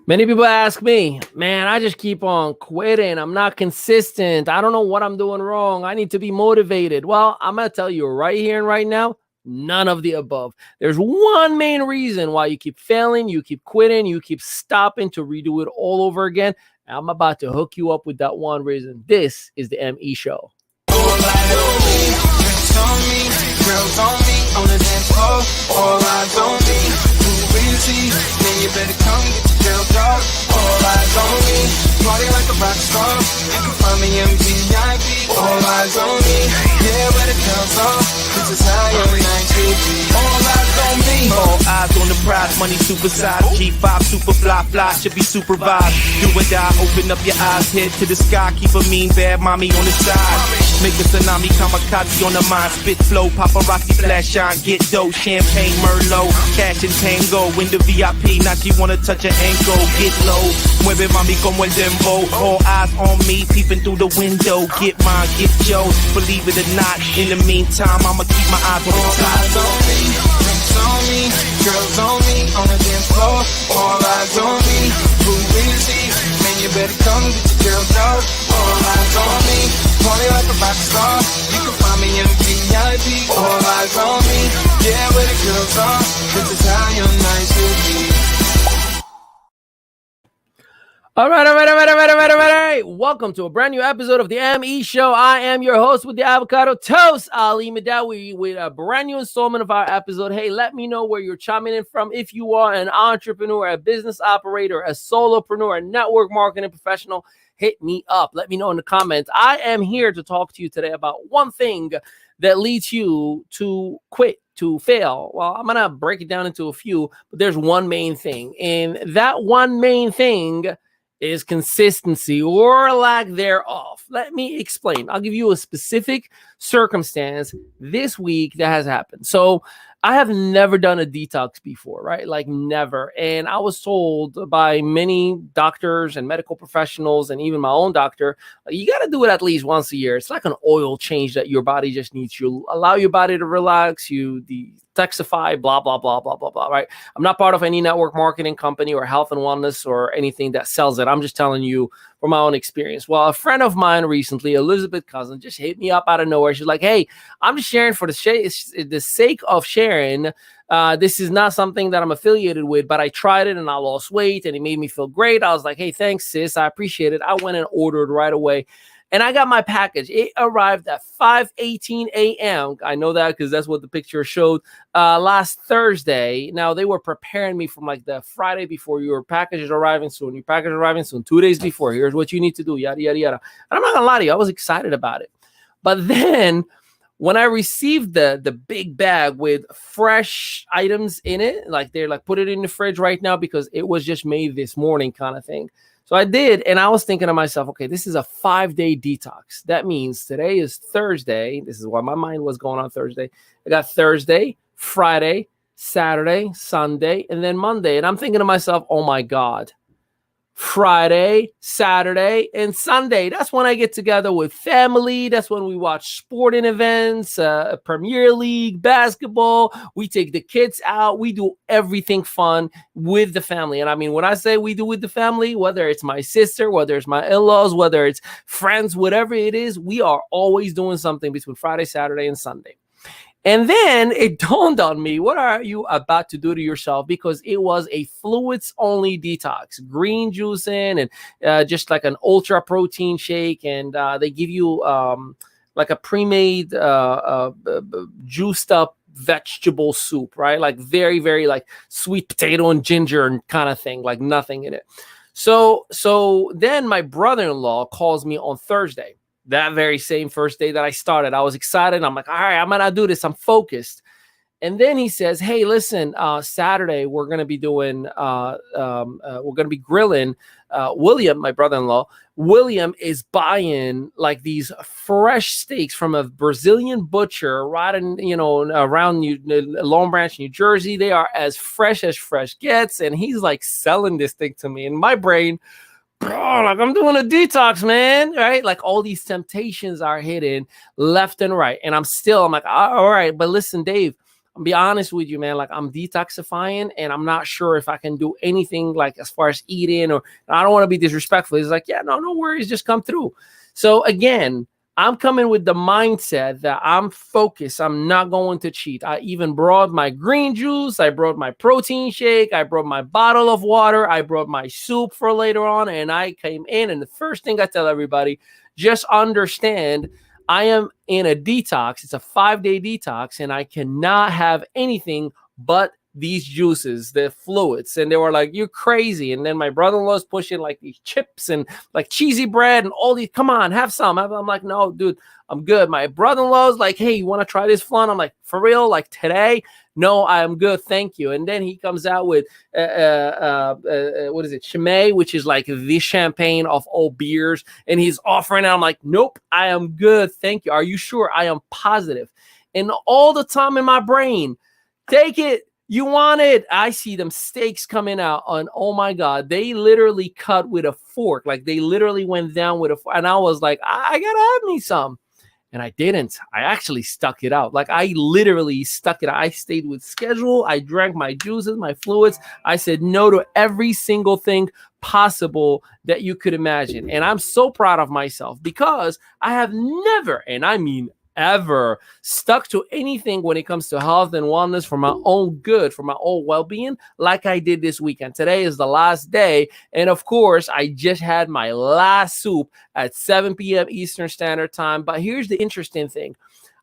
Many people ask me, man, I just keep on quitting. I'm not consistent. I don't know what I'm doing wrong. I need to be motivated. Well, I'm going to tell you right here and right now, none of the above. There's one main reason why you keep failing, you keep quitting, you keep stopping to redo it all over again. I'm about to hook you up with that one reason. This is the ME Show. Girls on me, on the dance floor, all eyes on me. Who busy? Man, you better come get your girl dog. All eyes on me, party like a rock star. You can find me in VIP. All eyes on me, yeah, where the girls are. This is how your night should be. All eyes on me, all eyes on the prize. Money supersized, G5 super fly, should be supervised. Do or die, open up your eyes, head to the sky. Keep a mean bad mommy on the side. Make a tsunami, kamikaze on the mind. Spit flow, paparazzi flash shine. Get dough, champagne, Merlot. Cash and tango, in the VIP. Now she wanna touch her ankle. Get low, mueve mami como el dembow. All eyes on me, peeping through the window. Get mine, get yours, believe it or not. In the meantime, I'ma keep my eyes on the all top. eyes on me, drinks on me, girls on me, on the dance floor. All eyes on me, who is he? Man, you better come get your girl dog. All eyes on me, party like a rock star. You can find me in VIP. All eyes on me, yeah, where the girls are. This is how your night should be. All right. Welcome to a brand new episode of the ME Show. I am your host with the avocado toast, Ali Madawi, with a brand new installment of our episode. Hey, let me know where you're chiming in from. If you are an entrepreneur, a business operator, a solopreneur, a network marketing professional, hit me up. Let me know in the comments. I am here to talk to you today about one thing that leads you to quit, to fail. Well, I'm going to break it down into a few, but there's one main thing. And that one main thing is consistency or lack thereof. Let me explain. I'll give you a specific circumstance this week that has happened. So I have never done a detox before, right? Like never. And I was told by many doctors and medical professionals and even my own doctor, you got to do it at least once a year. It's like an oil change that your body just needs. You allow your body to relax, you detoxify, blah, blah, blah, blah, blah, blah, right? I'm not part of any network marketing company or health and wellness or anything that sells it. I'm just telling you from my own experience. Well, a friend of mine recently, Elizabeth Cousin, just hit me up out of nowhere. She's like, hey, I'm just sharing for the sake of sharing. This is not something that I'm affiliated with, but I tried it and I lost weight and it made me feel great. I was like, hey, thanks, sis. I appreciate it. I went and ordered right away. And I got my package. It arrived at 5:18 a.m. I know that because that's what the picture showed last Thursday. Now, they were preparing me from like the Friday before. Your package is arriving soon. Your package is arriving soon. 2 days before. Here's what you need to do. Yada, yada, yada. And I'm not going to lie to you. I was excited about it. But then when I received the big bag with fresh items in it, like they're like, put it in the fridge right now because it was just made this morning kind of thing. So I did, and I was thinking to myself, okay, this is a 5-day detox. That means today is Thursday. This is why my mind was going on Thursday. I got Thursday, Friday, Saturday, Sunday, and then Monday. And I'm thinking to myself, oh my God, Friday, Saturday, and Sunday. That's when I get together with family. That's when we watch sporting events, Premier League, basketball. We take the kids out. We do everything fun with the family. And I mean, when I say we do with the family, whether it's my sister, whether it's my in-laws, whether it's friends, whatever it is, we are always doing something between Friday, Saturday, and Sunday. And then it dawned on me, what are you about to do to yourself? Because it was a fluids-only detox, green juice in and just like an ultra protein shake. And they give you like a pre-made juiced up vegetable soup, right? Like very, very like sweet potato and ginger and kind of thing, like nothing in it. So then my brother-in-law calls me on Thursday. That very same first day that I started, I was excited. I'm like, all right, I'm going to do this. I'm focused. And then he says, hey, listen, Saturday, we're going to be doing, we're going to be grilling. William, my brother-in-law, William is buying like these fresh steaks from a Brazilian butcher right in, around Long Branch, New Jersey. They are as fresh gets. And he's like selling this thing to me. In my brain, bro, like I'm doing a detox, man, right? Like all these temptations are hidden left and right. And I'm like, all right, but listen, Dave, I'll be honest with you, man. Like I'm detoxifying and I'm not sure if I can do anything like as far as eating, or I don't want to be disrespectful. He's like, yeah, no worries. Just come through. So again, I'm coming with the mindset that I'm focused. I'm not going to cheat. I even brought my green juice. I brought my protein shake. I brought my bottle of water. I brought my soup for later on. And I came in. And the first thing I tell everybody, just understand I am in a detox. It's a 5-day detox. And I cannot have anything but these juices, the fluids. And they were like, you're crazy. And then my brother-in-law's pushing like these chips and like cheesy bread and all these, come on, have some. I'm like, no, dude, I'm good. My brother-in-law's like, hey, you want to try this flan? I'm like, for real? Like today? No, I'm good. Thank you. And then he comes out with, what is it? Chimay, which is like the champagne of all beers. And he's offering it. I'm like, nope, I am good. Thank you. Are you sure? I am positive. And all the time in my brain, take it. You want it. I see them steaks coming out and oh my God, they literally cut with a fork. Like they literally went down with a fork. And I was like, I gotta have me some. And I didn't. I actually stuck it out. Like I literally stuck it out. I stayed with schedule. I drank my juices, my fluids. I said no to every single thing possible that you could imagine. And I'm so proud of myself because I have never, and I mean ever, stuck to anything when it comes to health and wellness for my own good, for my own well-being, like I did this weekend. Today is the last day. And of course, I just had my last soup at 7 p.m. Eastern Standard Time. But here's the interesting thing.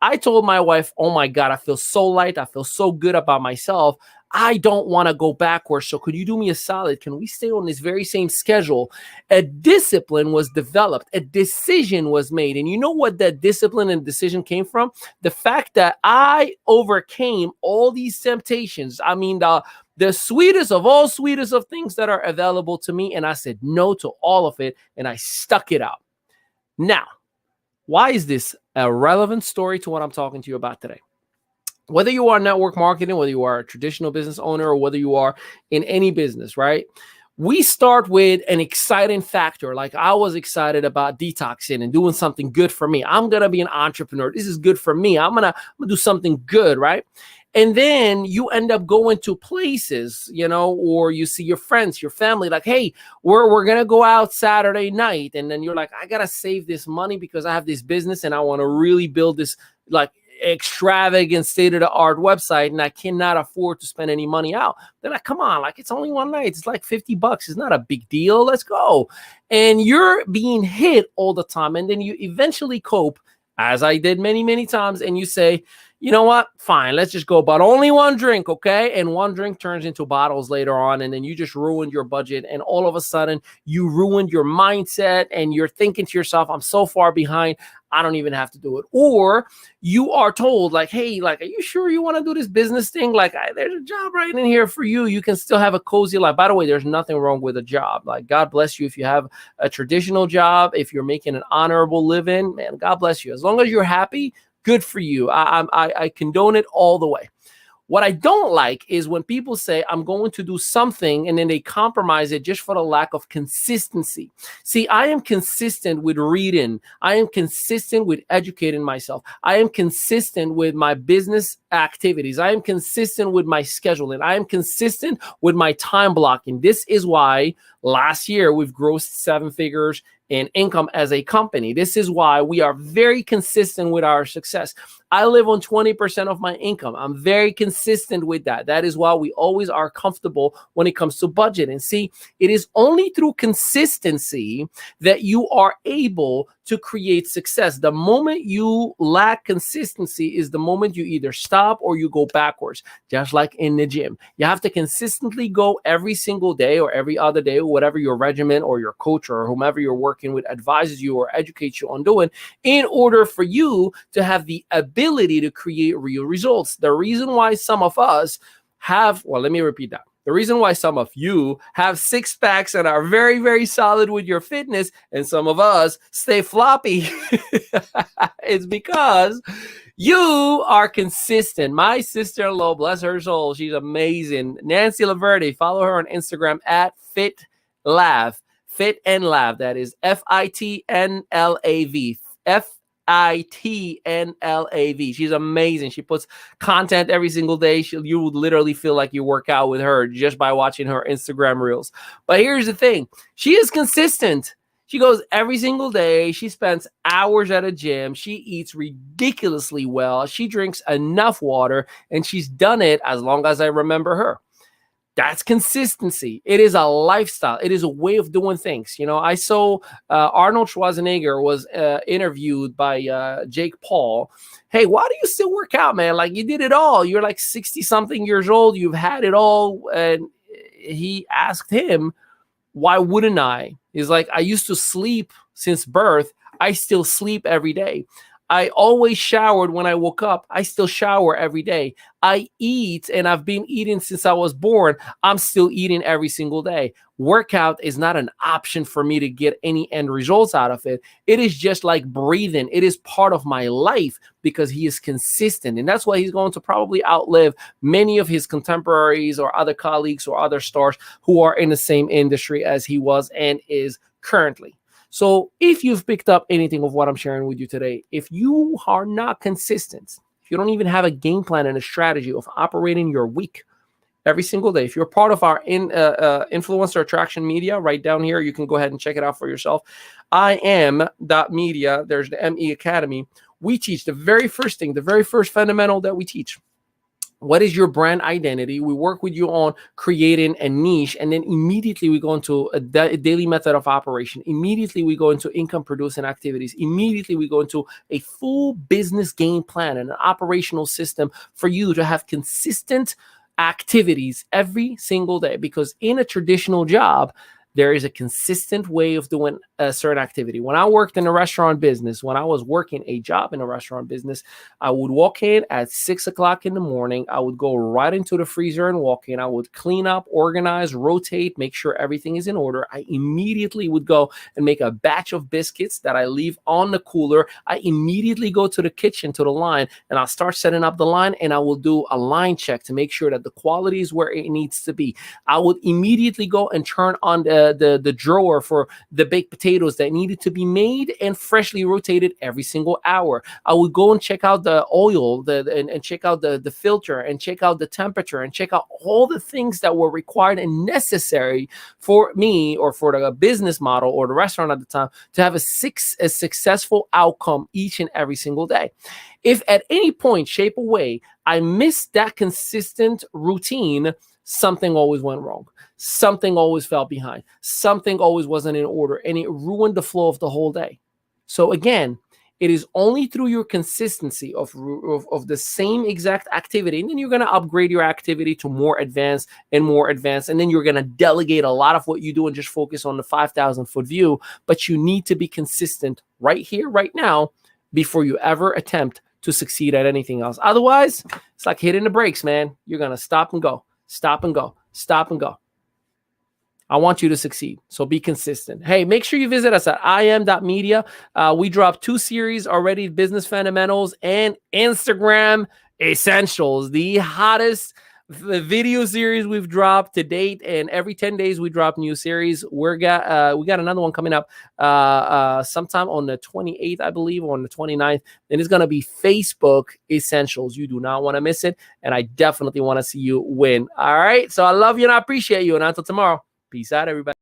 I told my wife, oh my God, I feel so light. I feel so good about myself. I don't want to go backwards. So could you do me a solid? Can we stay on this very same schedule? A discipline was developed. A decision was made. And you know what that discipline and decision came from? The fact that I overcame all these temptations. I mean, the sweetest of all sweetest of things that are available to me. And I said no to all of it. And I stuck it out. Now, why is this a relevant story to what I'm talking to you about today? Whether you are network marketing, whether you are a traditional business owner, or whether you are in any business, right? We start with an exciting factor. Like I was excited about detoxing and doing something good for me. I'm going to be an entrepreneur. This is good for me. I'm going to do something good, right? And then you end up going to places, you know, or you see your friends, your family, like, hey, we're going to go out Saturday night. And then you're like, I got to save this money because I have this business and I want to really build this like extravagant state-of-the-art website and I cannot afford to spend any money out. They're like, come on, like it's only one night. It's like $50. It's not a big deal. Let's go. And you're being hit all the time. And then you eventually cope, as I did many, many times. And you say, you know what? Fine, let's just go. But only one drink, okay? And one drink turns into bottles later on. And then you just ruined your budget. And all of a sudden, you ruined your mindset. And you're thinking to yourself, I'm so far behind, I don't even have to do it. Or you are told like, hey, like, are you sure you want to do this business thing? Like, there's a job right in here for you. You can still have a cozy life. By the way, there's nothing wrong with a job. Like, God bless you if you have a traditional job, if you're making an honorable living, man, God bless you. As long as you're happy, good for you. I condone it all the way. What I don't like is when people say, I'm going to do something, and then they compromise it just for the lack of consistency. See, I am consistent with reading. I am consistent with educating myself. I am consistent with my business activities. I am consistent with my scheduling. I am consistent with my time blocking. This is why last year we've grossed 7 figures in income as a company. This is why we are very consistent with our success. I live on 20% of my income. I'm very consistent with that. That is why we always are comfortable when it comes to budget. And see, it is only through consistency that you are able to create success. The moment you lack consistency is the moment you either stop or you go backwards, just like in the gym. You have to consistently go every single day or every other day, or whatever your regimen or your coach or whomever you're working with advises you or educates you on doing, in order for you to have the ability to create real results. The reason why some of us have, well, let me repeat that. The reason why some of you have 6 packs and are very, very solid with your fitness and some of us stay floppy is because you are consistent. My sister-in-law, bless her soul, she's amazing. Nancy Laverde, follow her on Instagram at FitLav. Fit and Lav. That is FITNLAV. Itnlav. She's amazing. She puts content every single day. You would literally feel like you work out with her just by watching her Instagram reels. But here's the thing. She is consistent. She goes every single day. She spends hours at a gym. She eats ridiculously well. She drinks enough water, and she's done it as long as I remember her. That's consistency. It is a lifestyle. It is a way of doing things. You know, I saw Arnold Schwarzenegger was interviewed by Jake Paul. Hey, why do you still work out, man? Like, you did it all. You're like 60 something years old. You've had it all. And he asked him, why wouldn't I? He's like, I used to sleep since birth. I still sleep every day. I always showered when I woke up. I still shower every day. I eat, and I've been eating since I was born. I'm still eating every single day. Workout is not an option for me to get any end results out of it. It is just like breathing. It is part of my life because he is consistent. And that's why he's going to probably outlive many of his contemporaries or other colleagues or other stars who are in the same industry as he was and is currently. So if you've picked up anything of what I'm sharing with you today, if you are not consistent, if you don't even have a game plan and a strategy of operating your week every single day, if you're part of our influencer attraction media right down here, you can go ahead and check it out for yourself. IM.media, there's the ME Academy. We teach the very first thing, the very first fundamental that we teach. What is your brand identity? We work with you on creating a niche, and then immediately we go into a daily method of operation. Immediately we go into income producing activities. Immediately we go into a full business game plan and an operational system for you to have consistent activities every single day. Because in a traditional job, there is a consistent way of doing a certain activity. When I worked in a restaurant business, when I was working a job in a restaurant business, I would walk in at 6 o'clock in the morning. I would go right into the freezer and walk in. I would clean up, organize, rotate, make sure everything is in order. I immediately would go and make a batch of biscuits that I leave on the cooler. I immediately go to the kitchen, to the line, and I'll start setting up the line, and I will do a line check to make sure that the quality is where it needs to be. I would immediately go and turn on the drawer for the baked potatoes that needed to be made and freshly rotated every single hour. I would go and check out the oil and check out the filter and check out the temperature and check out all the things that were required and necessary for me or for the business model or the restaurant at the time to have a successful outcome each and every single day. If at any point, shape, or way, I missed that consistent routine, something always went wrong. Something always fell behind. Something always wasn't in order, and it ruined the flow of the whole day. So again, it is only through your consistency of the same exact activity, and then you're going to upgrade your activity to more advanced, and then you're going to delegate a lot of what you do and just focus on the 5,000-foot view. But you need to be consistent right here, right now, before you ever attempt to succeed at anything else. Otherwise, it's like hitting the brakes, man. You're going to stop and go, stop and go, stop and go. I want you to succeed. So be consistent. Hey, make sure you visit us at im.media. We dropped 2 series already, Business Fundamentals and Instagram Essentials, the hottest video series we've dropped to date. And every 10 days we drop new series. We got another one coming up sometime on the 28th, I believe, or on the 29th. And it's going to be Facebook Essentials. You do not want to miss it. And I definitely want to see you win. All right. So I love you and I appreciate you. And until tomorrow, peace out, everybody.